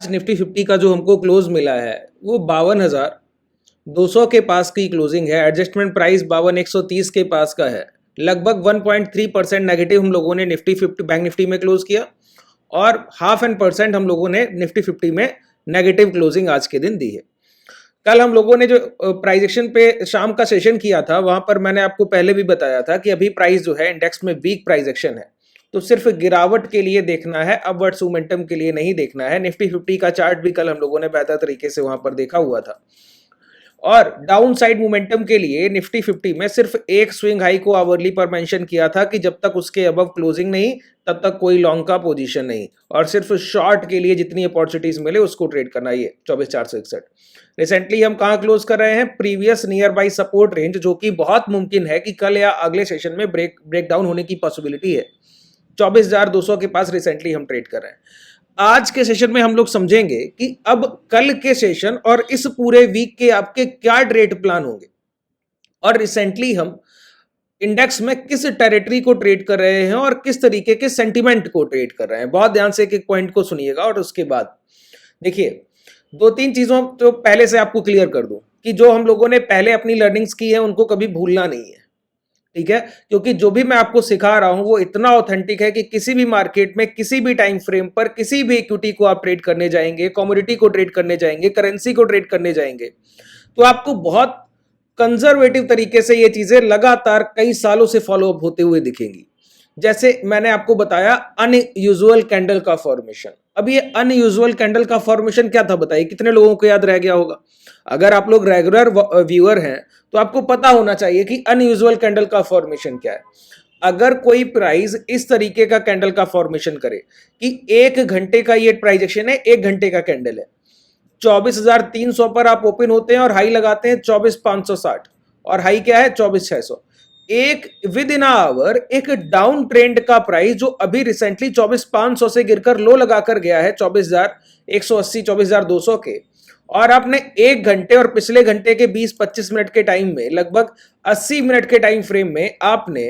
Nifty 50 का जो हमको क्लोज मिला है वो 52,200 के पास की क्लोजिंग है। एडजस्टमेंट प्राइस 52,130 के पास का है। लगभग 1.3% नेगेटिव हम लोगों ने निफ्टी 50 बैंक निफ्टी में क्लोज किया और 0.5% हम लोगों ने निफ्टी 50 में नेगेटिव क्लोजिंग आज के दिन दी है। कल हम लोगों ने जो प्राइस एक्शन पे शाम का सेशन किया था वहां पर मैंने आपको पहले भी बताया था कि अभी प्राइस जो है इंडेक्स में वीक प्राइस एक्शन है, तो सिर्फ गिरावट के लिए देखना है, अपवर्ड्स मोमेंटम के लिए नहीं देखना है। निफ्टी 50 का चार्ट भी कल हम लोगों ने बेहतर तरीके से वहां पर देखा हुआ था और डाउन साइड मोमेंटम के लिए निफ्टी 50 में सिर्फ एक स्विंग हाई को आवरली पर मेंशन किया था कि जब तक उसके अबव क्लोजिंग नहीं तब तक कोई लॉन्ग का पोजीशन नहीं, और सिर्फ शॉर्ट के लिए जितनी अपॉर्चुनिटीज मिले उसको ट्रेड करना। ये 24,461 रिसेंटली हम कहां क्लोज कर रहे हैं? Previous near by support range, जो कि बहुत मुमकिन है कि कल या अगले सेशन में ब्रेक डाउन होने की पॉसिबिलिटी है। 24,200 के पास रिसेंटली हम ट्रेड कर रहे हैं। आज के सेशन में हम लोग समझेंगे कि अब कल के सेशन और इस पूरे वीक के आपके क्या ट्रेड प्लान होंगे और रिसेंटली हम इंडेक्स में किस टेरिटरी को ट्रेड कर रहे हैं और किस तरीके के सेंटिमेंट को ट्रेड कर रहे हैं। बहुत ध्यान से एक एक पॉइंट को सुनिएगा और उसके बाद देखिए, दो तीन चीजों तो पहले से आपको क्लियर कर दूं कि जो हम लोगों ने पहले अपनी लर्निंग्स की है उनको कभी भूलना नहीं है, ठीक है? क्योंकि जो भी मैं आपको सिखा रहा हूं वो इतना ऑथेंटिक है कि किसी भी मार्केट में किसी भी टाइम फ्रेम पर किसी भी इक्विटी को आप ट्रेड करने जाएंगे, कमोडिटी को ट्रेड करने जाएंगे, करेंसी को ट्रेड करने जाएंगे, तो आपको बहुत कंजर्वेटिव तरीके से ये चीजें लगातार कई सालों से फॉलो अप होते हुए दिखेंगी। जैसे मैंने आपको बताया अनयूजुअल कैंडल का फॉर्मेशन। अब ये अनयूजुअल कैंडल का फॉर्मेशन क्या था बताइए, कितने लोगों को याद रह गया होगा? अगर आप लोग रेगुलर व्यूअर हैं तो आपको पता होना चाहिए कि अनयूजुअल कैंडल का फॉर्मेशन क्या है। अगर कोई प्राइस इस तरीके का कैंडल का फॉर्मेशन करे कि एक घंटे का ये प्राइस एक्शन है, एक घंटे का कैंडल है, 24,300 पर आप ओपन होते हैं और हाई लगाते हैं 24,560 और हाई क्या है 24,600। एक विद इन आवर एक डाउन ट्रेंड का प्राइस जो अभी रिसेंटली 24,500 से गिरकर लो लगाकर गया है 24,180 24,200 के, और आपने एक घंटे और पिछले घंटे के 20-25 मिनट के टाइम में लगभग 80 मिनट के टाइम फ्रेम में आपने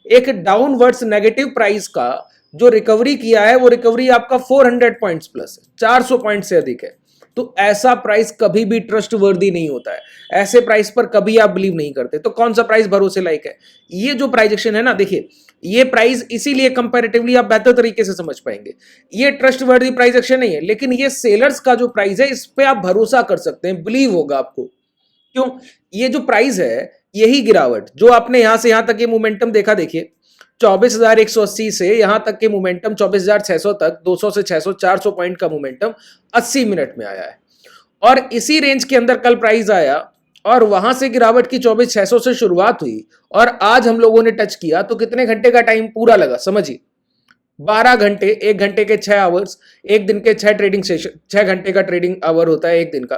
एक डाउनवर्ड्स नेगेटिव प्राइस का जो रिकवरी किया है वो रिकवरी आपका 400 पॉइंट्स प्लस है, 400 पॉइंट से अधिक है। तो ऐसा प्राइस कभी भी ट्रस्ट वर्दी नहीं होता है, ऐसे प्राइस पर कभी आप बिलीव नहीं करते। तो कौन सा प्राइस भरोसे लायक है? ये जो प्राइस एक्शन है ना, देखिए ये प्राइस इसीलिए कंपैरेटिवली आप बेहतर तरीके से समझ पाएंगे, ये ट्रस्ट वर्दी प्राइस एक्शन नहीं है, लेकिन ये सेलर्स का जो प्राइस है इस पे आप भरोसा कर सकते हैं, बिलीव होगा आपको। क्यों? ये जो प्राइस है, यही गिरावट जो आपने यहां से यहां तक ये मोमेंटम देखा, देखिए 24,180 से यहां तक के मोमेंटम 24,600 तक, 200 से 600 400 पॉइंट का मोमेंटम 80 मिनट में आया है। और इसी रेंज के अंदर कल प्राइस आया और वहां से गिरावट की 24,600 से शुरुआत हुई और आज हम लोगों ने टच किया तो कितने घंटे का टाइम पूरा लगा समझिए? 12 घंटे, एक घंटे के 6 आवर्स, एक दिन के 6 ट्रेडिंग सेशन, 6 घंटे का ट्रेडिंग आवर होता है एक दिन का,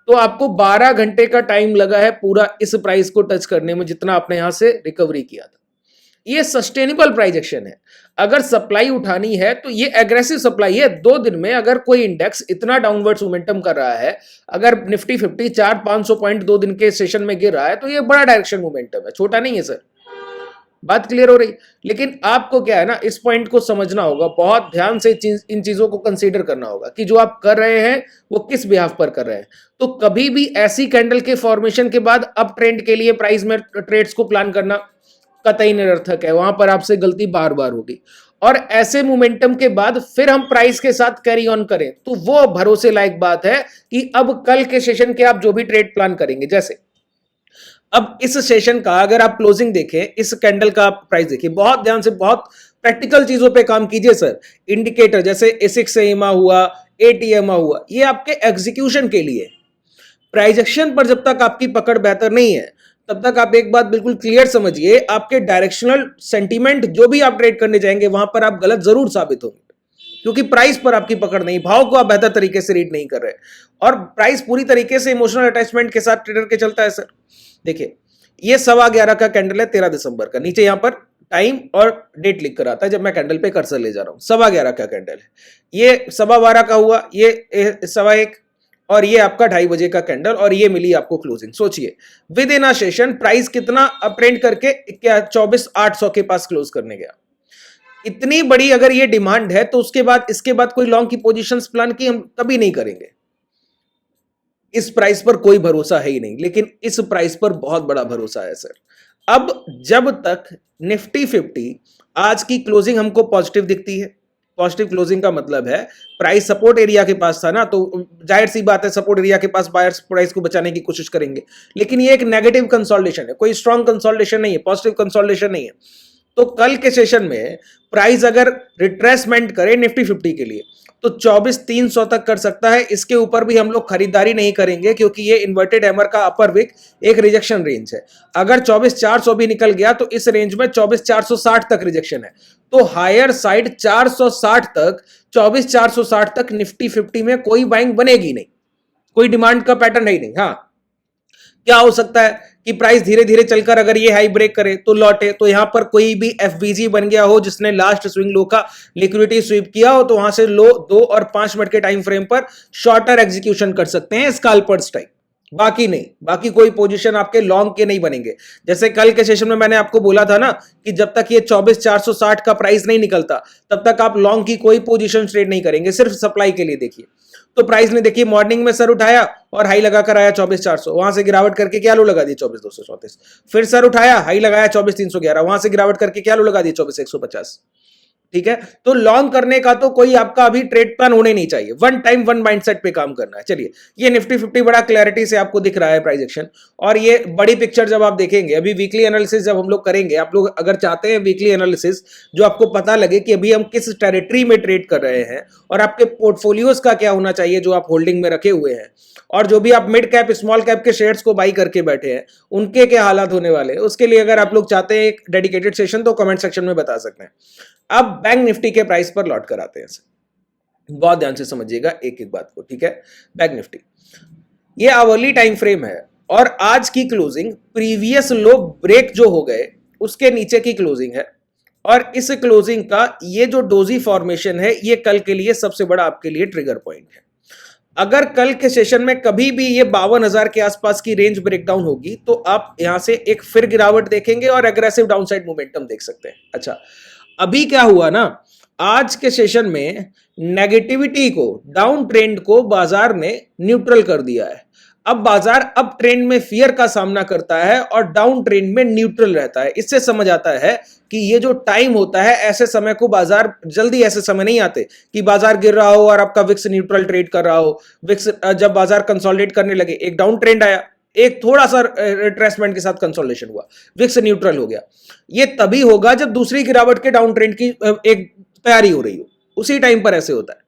तो आपको 12 घंटे का टाइम लगा है पूरा इस प्राइस को टच करने में जितना आपने यहां से रिकवरी किया था। ये सस्टेनेबल प्राइस एक्शन है। अगर सप्लाई उठानी है तो ये एग्रेसिव सप्लाई है। 2 दिन में अगर कोई इंडेक्स इतना डाउनवर्ड्स मोमेंटम कर रहा है, अगर निफ्टी 50 400-500 पॉइंट 2 दिन के सेशन में गिर रहा है, तो ये बड़ा डायरेक्शन मोमेंटम है, छोटा नहीं है सर। बात क्लियर हो रही? लेकिन आपको क्या है ना, इस पॉइंट को समझना होगा, बहुत ध्यान से इन चीजों को कंसीडर करना होगा कि जो आप कर रहे हैं वो किस बिहाफ पर कर रहे हैं। तो कभी भी ऐसी कैंडल के फॉर्मेशन के बाद अप ट्रेंड के लिए प्राइस में ट्रेड्स को प्लान करना कतई निरर्थक है, वहां पर आपसे गलती बार बार होगी। और ऐसे मोमेंटम के बाद फिर हम प्राइस के साथ कैरी ऑन करें तो वो भरोसे लायक बात है कि अब कल के सेशन के आप जो भी ट्रेड प्लान करेंगे, जैसे अब इस सेशन का अगर आप क्लोजिंग देखें, इस कैंडल का आप प्राइस देखिए, बहुत ध्यान से, बहुत प्रैक्टिकल चीजों पे काम कीजिए सर। इंडिकेटर जैसे एसिक्स एमा हुआ, एटीएमा हुआ, ये आपके एग्जीक्यूशन के लिए। प्राइस एक्शन पर जब तक आपकी पकड़ बेहतर नहीं है तब तक आप एक बात बिल्कुल क्लियर समझिए, आपके डायरेक्शनल सेंटीमेंट जो भी आप ट्रेड करने जाएंगे वहां पर आप गलत जरूर साबित होंगे, क्योंकि प्राइस पर आपकी पकड़ नहीं, भाव को आप बेहतर तरीके से रीड नहीं कर रहे, और प्राइस पूरी तरीके से इमोशनल अटैचमेंट के साथ ट्रेडर के चलता है सर। देखिए ये 11:15 का कैंडल है 13 दिसंबर का, नीचे यहां पर टाइम और डेट लिख कर आता है जब मैं कैंडल पे कर्सर ले जा रहा हूं। 11:15 का कैंडल है, ये 12:15 का हुआ, ये 1:15 और ये आपका 2:30 बजे का कैंडल, और ये मिली आपको क्लोजिंग। सोचिए with in a session price कितना अप ट्रेंड करके क्या 24,800 के पास क्लोज करने गया। इतनी बड़ी अगर ये डिमांड है तो उसके बाद इसके बाद कोई लॉन्ग की पोजीशंस प्लान की हम कभी नहीं करेंगे। इस प्राइस पर कोई भरोसा है ही नहीं, लेकिन इस प्राइस पर बहुत बड़ा भरोसा है सर। अब जब तक निफ्टी 50 आज की क्लोजिंग हमको पॉजिटिव दिखती है, पॉजिटिव क्लोजिंग का मतलब है प्राइस सपोर्ट एरिया के पास था ना, तो जाहिर सी बात है सपोर्ट एरिया के पास बायर्स प्राइस को बचाने की कोशिश करेंगे, लेकिन ये एक नेगेटिव कंसोलिडेशन है, कोई स्ट्रॉन्ग कंसोलिडेशन नहीं है, पॉजिटिव कंसोलिडेशन नहीं है। तो कल के सेशन में प्राइस अगर रिट्रेसमेंट करे निफ्टी 50 के लिए तो 24,300 तक कर सकता है। इसके ऊपर भी हम लोग खरीदारी नहीं करेंगे क्योंकि ये इन्वर्टेड हैमर का अपर विक एक रिजेक्शन रेंज है। अगर 24,400 भी निकल गया तो इस रेंज में 24,460 तक रिजेक्शन है, तो हायर साइड 460 तक, 24,460 तक निफ्टी 50 में कोई बाइंग बनेगी नहीं, कोई डिमांड का पैटर्न है ही नहीं। हाँ, क्या हो सकता है कि प्राइस धीरे धीरे चलकर अगर ये हाई ब्रेक करे तो लौटे, तो यहां पर कोई भी एफबीजी बन गया हो जिसने लास्ट स्विंग लो का लिक्विडिटी स्वीप किया हो, तो वहां से लो 2 और 5 मिनट के टाइम फ्रेम पर शॉर्टर एग्जीक्यूशन कर सकते हैं स्कैल्पर्स टाइप, बाकी नहीं, बाकी कोई पोजीशन आपके लॉन्ग के नहीं बनेंगे। जैसे कल के सेशन में मैंने आपको बोला था ना कि जब तक ये 24,460 का प्राइस नहीं निकलता तब तक आप लॉन्ग की कोई पोजीशन ट्रेड नहीं करेंगे, सिर्फ सप्लाई के लिए देखिए। तो प्राइस ने देखिए मॉर्निंग में सर उठाया और हाई लगाकर आया 24,400, वहां से गिरावट करके क्या लो लगा दी 24,234, फिर सर उठाया हाई लगाया 24,311, वहां से गिरावट करके क्या लो लगा दी 24,150। ठीक है, तो लॉन्ग करने का तो कोई आपका अभी ट्रेड प्लान होने नहीं चाहिए, वन टाइम वन माइंडसेट पे काम करना है। चलिए, ये निफ्टी 50 बड़ा क्लैरिटी से आपको दिख रहा है प्राइस एक्शन, और ये बड़ी पिक्चर जब आप देखेंगे, अभी वीकली एनालिसिस जब हम लोग करेंगे, आप लोग अगर चाहते हैं वीकली एनालिसिस जो आपको पता लगे कि अभी हम किस टेरिटरी में ट्रेड कर रहे हैं और आपके पोर्टफोलियोज का क्या होना चाहिए जो आप होल्डिंग में रखे हुए हैं, और जो भी आप मिड कैप स्मॉल कैप के शेयर्स को बाई करके बैठे हैं उनके क्या हालात होने वाले हैं, उसके लिए अगर आप लोग चाहते हैं एक डेडिकेटेड सेशन तो कमेंट सेक्शन में बता सकते हैं। अब बैंक निफ्टी के प्राइस पर लौट कर आते हैं, बहुत ध्यान से समझिएगा एक एक बात को। ठीक है, बैंक निफ्टी ये आवरली टाइम फ्रेम है और आज की क्लोजिंग प्रीवियस लो ब्रेक जो हो गए उसके नीचे की क्लोजिंग है, और इस क्लोजिंग का ये जो डोजी फॉर्मेशन है ये कल के लिए सबसे बड़ा आपके लिए ट्रिगर पॉइंट है। अगर कल के सेशन में कभी भी ये 52,000 के आसपास की रेंज ब्रेकडाउन होगी तो आप यहां से एक फिर गिरावट देखेंगे और एग्रेसिव डाउनसाइड मोमेंटम देख सकते हैं। अच्छा, अभी क्या हुआ ना, आज के सेशन में नेगेटिविटी को, डाउन ट्रेंड को बाजार ने न्यूट्रल कर दिया है। अब बाजार अप ट्रेंड में फियर का सामना करता है और डाउन ट्रेंड में न्यूट्रल रहता है। इससे समझ आता है कि ये जो टाइम होता है, ऐसे समय को बाजार जल्दी ऐसे समय नहीं आते कि बाजार गिर रहा हो और आपका विक्स न्यूट्रल ट्रेड कर रहा हो। विक्स जब बाजार कंसोलिडेट करने लगे, एक डाउन ट्रेंड आया, एक थोड़ा सा रिट्रेसमेंट के साथ कंसोलिडेशन हुआ, विक्स न्यूट्रल हो गया। ये तभी होगा जब दूसरी गिरावट के डाउन ट्रेंड की एक तैयारी हो रही हो, उसी टाइम पर ऐसे होता है।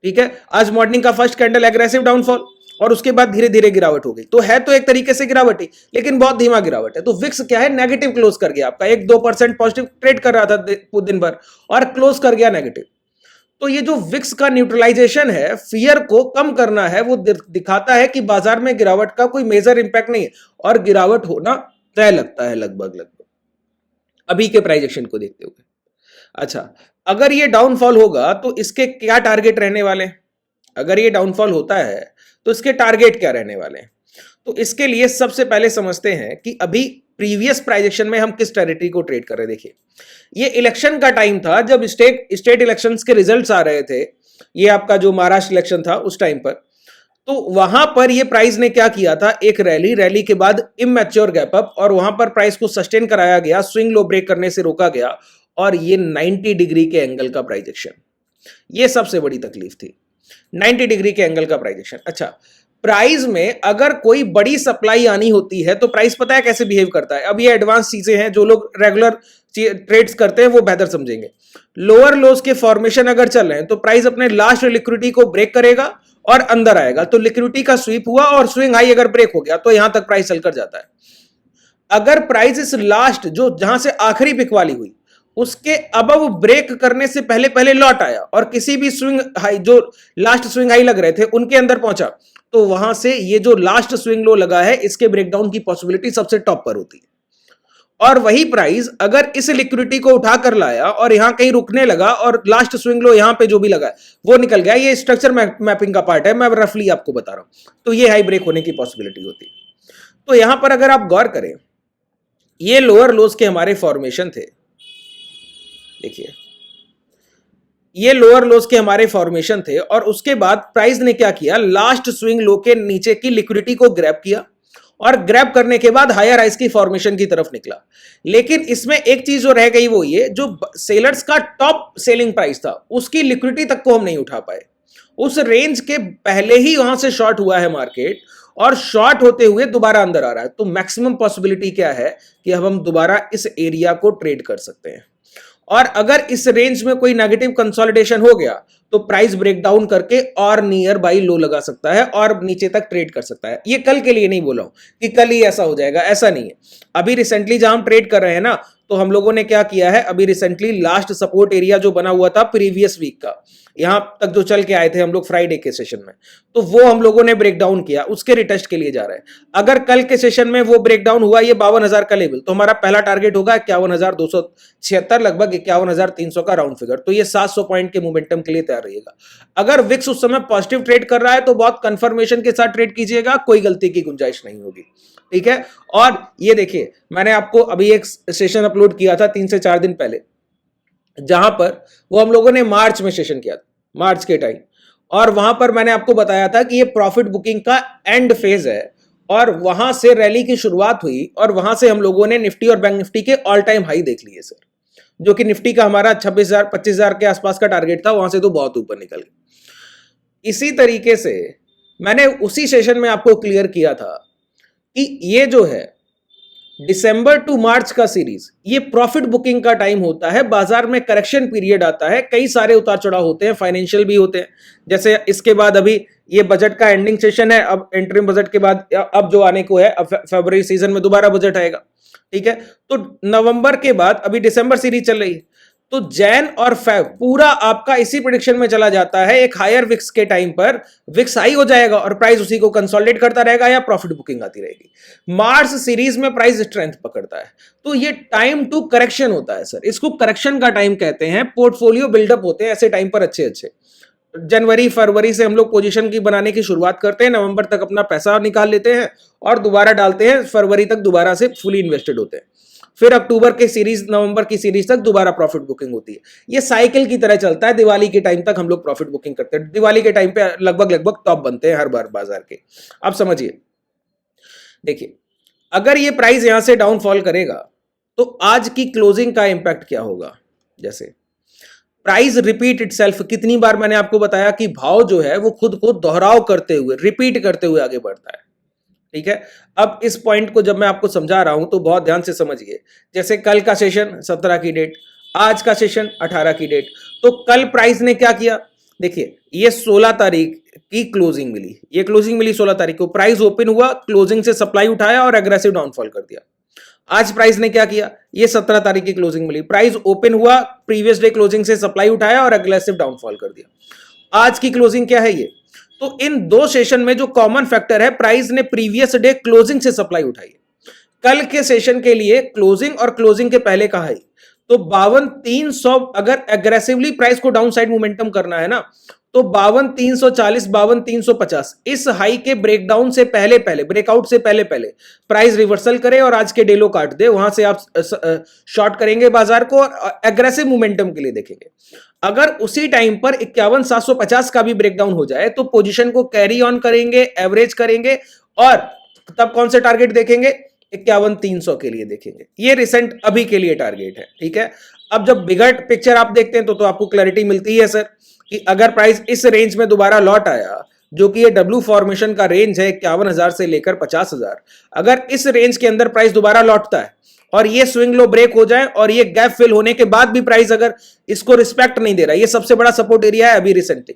ठीक है, आज मॉर्निंग का फर्स्ट कैंडल एग्रेसिव डाउनफॉल और उसके बाद धीरे धीरे गिरावट हो गई, तो है तो एक तरीके से गिरावट ही, लेकिन बहुत धीमा गिरावट है। तो विक्स क्या है, नेगेटिव क्लोज कर गया आपका, 1-2% पॉजिटिव ट्रेड कर रहा था दिन भर और क्लोज कर गया नेगेटिव। तो ये जो विक्स का न्यूट्रलाइजेशन है, फियर को कम करना है, वो दिखाता है कि बाजार में गिरावट का कोई मेजर इंपैक्ट नहीं है और गिरावट होना तय लगता है लगभग अभी के प्राइस एक्शन को देखते हुए। अच्छा, अगर ये डाउनफॉल होगा तो इसके क्या टारगेट रहने वाले हैं? अगर ये डाउनफॉल होता है तो इसके टारगेट क्या रहने वाले हैं? तो इसके लिए सबसे पहले समझते हैं कि अभी प्रीवियस प्राइस एक्शन में हम किस टेरिटरी को ट्रेड कर रहे हैं। देखिए, ये इलेक्शन का टाइम था जब स्टेट इलेक्शंस के रिजल्ट्स आ रहे थे, ये आपका जो महाराष्ट्र इलेक्शन था उस टाइम पर, तो वहां पर ये प्राइस ने क्या किया था, एक रैली के बाद इमैच्योर गैप अप, और वहां पर प्राइस को सस्टेन कराया गया, स्विंग लो ब्रेक करने से रोका गया, और ये 90 डिग्री के एंगल का प्राइस एक्शन, ये सबसे बड़ी तकलीफ थी, 90 डिग्री के एंगल का प्राइस एक्शन। अच्छा, प्राइस में अगर कोई बड़ी सप्लाई आनी होती है तो प्राइस पता है कैसे बिहेव करता है। अब ये एडवांस चीजें हैं, जो लोग रेगुलर ट्रेड्स करते हैं वो बेहतर समझेंगे। लोअर लोज के फॉर्मेशन अगर चल रहे हैं तो प्राइस अपने लास्ट लिक्विडिटी को ब्रेक करेगा और अंदर आएगा, तो लिक्विडिटी का स्वीप हुआ और स्विंग हाई अगर ब्रेक हो गया तो यहां तक प्राइस चलकर जाता है। अगर प्राइस इस लास्ट जो जहां से आखिरी पिक वाली हुई उसके अबव ब्रेक करने से पहले पहले लौट आया और किसी भी स्विंग हाई, जो लास्ट स्विंग हाई लग रहे थे उनके अंदर पहुंचा, तो वहां से ये जो लास्ट स्विंग लो लगा है इसके ब्रेकडाउन की पॉसिबिलिटी सबसे टॉप पर होती है। और वही प्राइस अगर इस लिक्विडिटी को उठाकर लाया और यहां कहीं रुकने लगा और लास्ट स्विंग लो यहां पे जो भी लगा है वो निकल गया, ये स्ट्रक्चर मैपिंग का पार्ट है, मैं रफली आपको बता रहा हूं, तो ये हाई ब्रेक होने की पॉसिबिलिटी होती है। तो यहां पर अगर आप गौर करें, ये लोअर लोज के हमारे फॉर्मेशन थे, देखिए ये लोअर लोज के हमारे फॉर्मेशन थे और उसके बाद प्राइस ने क्या किया, लास्ट स्विंग लो के नीचे की लिक्विडिटी को ग्रैब किया और ग्रैब करने के बाद हायर हाइज की फॉर्मेशन की तरफ निकला। लेकिन इसमें एक चीज जो रह गई वो ये, जो सेलर्स का टॉप सेलिंग प्राइस था उसकी लिक्विडिटी तक को हम नहीं उठा पाए। उस रेंज के पहले ही वहां से शॉर्ट हुआ है मार्केट और शॉर्ट होते हुए दोबारा अंदर आ रहा है। तो मैक्सिमम पॉसिबिलिटी क्या है कि अब हम दोबारा इस एरिया को ट्रेड कर सकते हैं और अगर इस रेंज में कोई नेगेटिव कंसोलिडेशन हो गया तो प्राइस ब्रेकडाउन करके और नियर बाई लो लगा सकता है और नीचे तक ट्रेड कर सकता है। ये कल के लिए नहीं बोला हूं कि कल ही ऐसा हो जाएगा, ऐसा नहीं है। अभी रिसेंटली जहां हम ट्रेड कर रहे हैं ना, तो हम लोगों ने क्या किया है, अभी रिसेंटली लास्ट सपोर्ट एरिया जो बना हुआ था प्रीवियस वीक का, यहां तक जो चल के आए थे हम लोग फ्राइडे के सेशन में, तो वो हम लोगों ने ब्रेकडाउन किया, उसके रिटेस्ट के लिए जा रहे हैं। अगर कल के सेशन में वो ब्रेकडाउन हुआ ये 52,000 का लेवल, तो हमारा पहला टारगेट होगा 51,276, लगभग 51,300 का राउंड फिगर। तो ये 700 पॉइंट के मोमेंटम के लिए तैयार रहिएगा। अगर विक्स उस समय पॉजिटिव ट्रेड कर रहा है तो बहुत कंफर्मेशन के साथ ट्रेड कीजिएगा, कोई गलती की गुंजाइश नहीं होगी, ठीक है। और ये देखिए मैंने आपको अभी एक सेशन अपलोड किया था 3 से 4 दिन पहले, जहां पर वो हम लोगों ने मार्च में सेशन किया था, मार्च के टाइम, और वहां पर मैंने आपको बताया था कि ये प्रॉफिट बुकिंग का एंड फेज है और वहां से रैली की शुरुआत हुई और वहां से हम लोगों ने निफ्टी और बैंक निफ्टी के ऑल टाइम हाई देख लिए सर, जो कि निफ्टी का हमारा 26,000 25,000 के आसपास का टारगेट था, वहां से तो बहुत ऊपर निकल गया। इसी तरीके से मैंने उसी सेशन में आपको क्लियर किया था कि ये जो है दिसंबर टू मार्च का सीरीज, ये प्रॉफिट बुकिंग का टाइम होता है। बाजार में करेक्शन पीरियड आता है, कई सारे उतार चढ़ाव होते हैं, फाइनेंशियल भी होते हैं। जैसे इसके बाद अभी ये बजट का एंडिंग सेशन है, अब इंटरिम बजट के बाद अब जो आने को है, अब फरवरी सीजन में दोबारा बजट आएगा, ठीक है। तो नवंबर के बाद अभी दिसंबर सीरीज चल रही है, तो जैन और फेब पूरा आपका इसी प्रेडिक्शन में चला जाता है। एक हायर विक्स के टाइम पर विक्स हाई हो जाएगा और प्राइस उसी को कंसोलिडेट करता रहेगा या प्रॉफिट बुकिंग आती रहेगी। मार्च सीरीज में प्राइस स्ट्रेंथ पकड़ता है, तो ये टाइम टू करेक्शन होता है सर, इसको करेक्शन का टाइम कहते हैं। पोर्टफोलियो बिल्डअप होते हैं ऐसे टाइम पर अच्छे अच्छे। जनवरी फरवरी से हम लोग पोजीशन की बनाने की शुरुआत करते हैं, नवंबर तक अपना पैसा निकाल लेते हैं और दोबारा डालते हैं, फरवरी तक दोबारा से फुली इन्वेस्टेड होते हैं। फिर अक्टूबर के सीरीज, नवंबर की सीरीज तक दोबारा प्रॉफिट बुकिंग होती है। ये साइकिल की तरह चलता है। दिवाली के टाइम तक हम लोग प्रॉफिट बुकिंग करते हैं, दिवाली के टाइम पे लगभग टॉप बनते हैं हर बार बाजार के। अब समझिए, देखिए अगर ये प्राइस यहां से डाउनफॉल करेगा तो आज की क्लोजिंग का इंपैक्ट क्या होगा। जैसे प्राइस रिपीट इटसेल्फ, कितनी बार मैंने आपको बताया कि भाव जो है वो खुद को दोहराव करते हुए, रिपीट करते हुए आगे बढ़ता है, ठीक है। अब इस पॉइंट को जब मैं आपको समझा रहा हूं तो बहुत ध्यान से समझिए। जैसे कल का सेशन 17 की डेट, आज का सेशन 18 की डेट, तो कल प्राइस ने क्या किया, देखिए ये 16 तारीख की क्लोजिंग मिली, ये क्लोजिंग मिली 16 तारीख को, प्राइस ओपन हुआ, क्लोजिंग से सप्लाई उठाया और एग्रेसिव डाउनफॉल कर दिया। आज प्राइस ने क्या किया, ये 17 तारीख की क्लोजिंग मिली, प्राइस ओपन हुआ, प्रीवियस डे क्लोजिंग से सप्लाई उठाया और एग्रेसिव डाउनफॉल कर दिया। आज की क्लोजिंग क्या है ये, तो इन दो सेशन में जो कॉमन फैक्टर है, प्राइस ने प्रीवियस डे क्लोजिंग से सप्लाई उठाई। कल के सेशन के लिए क्लोजिंग और क्लोजिंग के पहले का हाई, तो 52,300, अगर एग्रेसिवली प्राइस को डाउन साइड मोमेंटम करना है ना, तो 52,340, 52,350 इस हाई के ब्रेकडाउन से पहले पहले, ब्रेकआउट से पहले पहले प्राइस रिवर्सल करे और आज के डेलो काट दे, वहां से आप शॉर्ट करेंगे बाजार को और एग्रेसिव मोमेंटम के लिए देखेंगे। अगर उसी टाइम पर 51,750 का भी ब्रेकडाउन हो जाए तो पोजीशन को कैरी ऑन करेंगे, एवरेज करेंगे और तब कौन से टारगेट देखेंगे, 51,300 के लिए देखेंगे। ये रिसेंट अभी के लिए टारगेट है, ठीक है। अब जब बिगर पिक्चर आप देखते हैं तो आपको क्लैरिटी मिलती है सर कि अगर प्राइस इस रेंज में दोबारा लौट आया, जो कि ये डब्ल्यू फॉर्मेशन का रेंज है 51,000 से लेकर 50,000, अगर इस रेंज के अंदर प्राइस दोबारा लौटता है और ये स्विंग लो ब्रेक हो जाए और ये गैप फिल होने के बाद भी प्राइस अगर इसको रिस्पेक्ट नहीं दे रहा, ये सबसे बड़ा सपोर्ट एरिया है अभी रिसेंटली,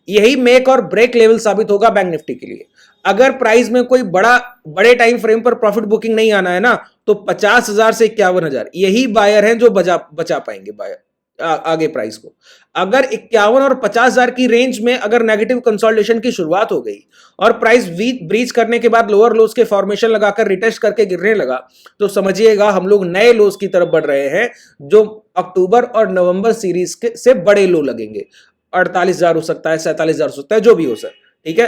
यही मेक और ब्रेक लेवल साबित होगा बैंक निफ्टी के लिए। अगर प्राइस में कोई बड़े टाइम फ्रेम पर प्रॉफिट बुकिंग नहीं आना है ना, तो 50,000 से 51,000 यही बायर हैं जो बचा पाएंगे बायर आगे प्राइस को। अगर 51 और 50,000 की रेंज में अगर नेगेटिव कंसोलिडेशन की शुरुआत हो गई और प्राइस ब्रीच करने के बाद लोअर लोज के फॉर्मेशन लगाकर रिटेस्ट करके गिरने लगा, तो समझिएगा हम लोग नए लोज की तरफ बढ़ रहे हैं, जो अक्टूबर और नवंबर सीरीज के से बड़े लो लगेंगे। 48,000 हो सकता है, 47,000 हो सकता है, जो भी हो सर, ठीक है।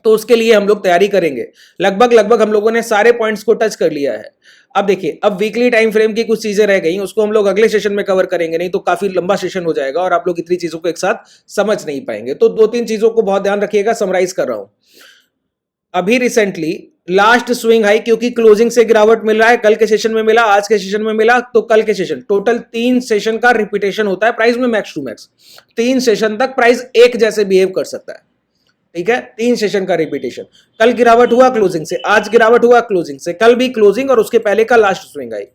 तो उसके लिए हम लोग तैयारी करेंगे। लगभग हम लोगों ने सारे पॉइंट्स को टच कर लिया है। अब देखिए, अब वीकली टाइम फ्रेम की कुछ चीजें रह गई, उसको हम लोग अगले सेशन में कवर करेंगे, नहीं तो काफी लंबा सेशन हो जाएगा और आप लोग इतनी चीजों को एक साथ समझ नहीं पाएंगे। तो दो तीन चीजों को बहुत ध्यान रखिएगा, समराइज कर रहा हूं। अभी रिसेंटली लास्ट स्विंग हाई, क्योंकि क्लोजिंग से गिरावट मिल रहा है, कल के सेशन में मिला, आज के सेशन में मिला, तो कल के सेशन टोटल 3 सेशन का रिपीटेशन होता है प्राइस में मैक्स टू मैक्स। 3 सेशन तक प्राइस एक जैसे बिहेव कर सकता है, ठीक है। 3 सेशन का रिपीटेशन, कल गिरावट हुआ क्लोजिंग से, आज गिरावट हुआ क्लोजिंग से, कल भी क्लोजिंग और उसके पहले का लास्ट स्विंग आई।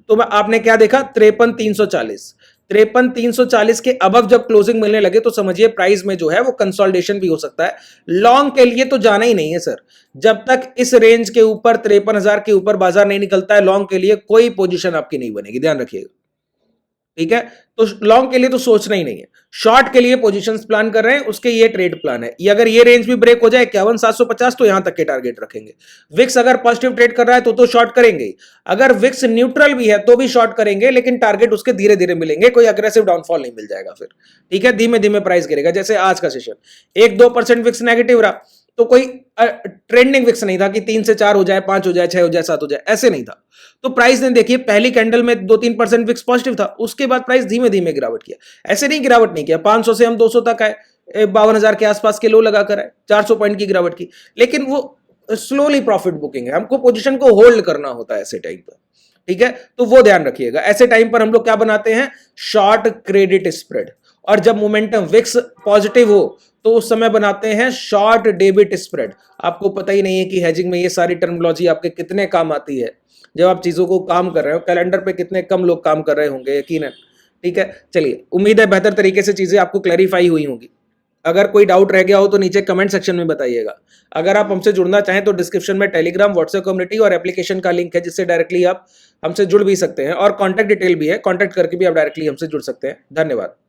तो आपने क्या देखा, 53,340, 53,340 के अबव जब क्लोजिंग मिलने लगे तो समझिए प्राइस में जो है वो कंसोलिडेशन भी हो सकता है। लॉन्ग के लिए तो जाना ही नहीं है सर, जब तक इस रेंज के ऊपर 53,000 के ऊपर बाजार नहीं निकलता है, लॉन्ग के लिए कोई पोजीशन आपकी नहीं बनेगी, ध्यान रखिएगा, ठीक है। तो लॉन्ग के लिए तो सोचना ही नहीं है, शॉर्ट के लिए पोजीशंस प्लान कर रहे हैं, उसके ये ट्रेड प्लान है। ये अगर ये रेंज भी ब्रेक हो जाए 51,750 तो यहां तक के टारगेट रखेंगे। विक्स अगर पॉजिटिव ट्रेड कर रहा है तो शॉर्ट करेंगे, अगर विक्स न्यूट्रल भी है तो भी शॉर्ट करेंगे, लेकिन टारगेट उसके धीरे धीरे मिलेंगे, कोई अग्रेसिव डाउनफॉल नहीं मिल जाएगा फिर, ठीक है। धीमे धीमे प्राइस गिरेगा, जैसे आज का सेशन 1-2% विक्स नेगेटिव रहा, तो कोई ट्रेंडिंग विक्स नहीं था कि 3 से 4 हो जाए, 5 हो जाए, 6 हो जाए, 7 हो जाए, ऐसे नहीं था। तो प्राइस ने देखिए पहली कैंडल में 2-3% विक्स पॉजिटिव था, उसके बाद प्राइस धीमे धीमे गिरावट किया, ऐसे नहीं गिरावट नहीं किया, 500 से हम 200 तक आए, 52,000 के आसपास के लो लगाकर आए, 400 पॉइंट की गिरावट की, लेकिन वो स्लोली प्रॉफिट बुकिंग है, हमको पोजीशन को होल्ड करना होता है ऐसे टाइम पर, ठीक है। तो वो ध्यान रखिएगा, ऐसे टाइम पर हम लोग क्या बनाते हैं, शॉर्ट क्रेडिट स्प्रेड, और जब मोमेंटम विक्स पॉजिटिव हो तो उस समय बनाते हैं शॉर्ट डेबिट स्प्रेड। आपको पता ही नहीं है कि हेजिंग में ये सारी टर्मिनोलॉजी आपके कितने काम आती है जब आप चीजों को काम कर रहे हो। कैलेंडर पे कितने कम लोग काम कर रहे होंगे, यकीनन, ठीक है। चलिए, उम्मीद है बेहतर तरीके से चीजें आपको क्लैरिफाई हुई होंगी। अगर कोई डाउट रह गया हो तो नीचे कमेंट सेक्शन में बताइएगा। अगर आप हमसे जुड़ना चाहें तो डिस्क्रिप्शन में टेलीग्राम, व्हाट्सएप कम्युनिटी और एप्लीकेशन का लिंक है, जिससे डायरेक्टली आप हमसे जुड़ भी सकते हैं, और कॉन्टैक्ट डिटेल भी है, कॉन्टैक्ट करके भी आप डायरेक्टली हमसे जुड़ सकते हैं। धन्यवाद।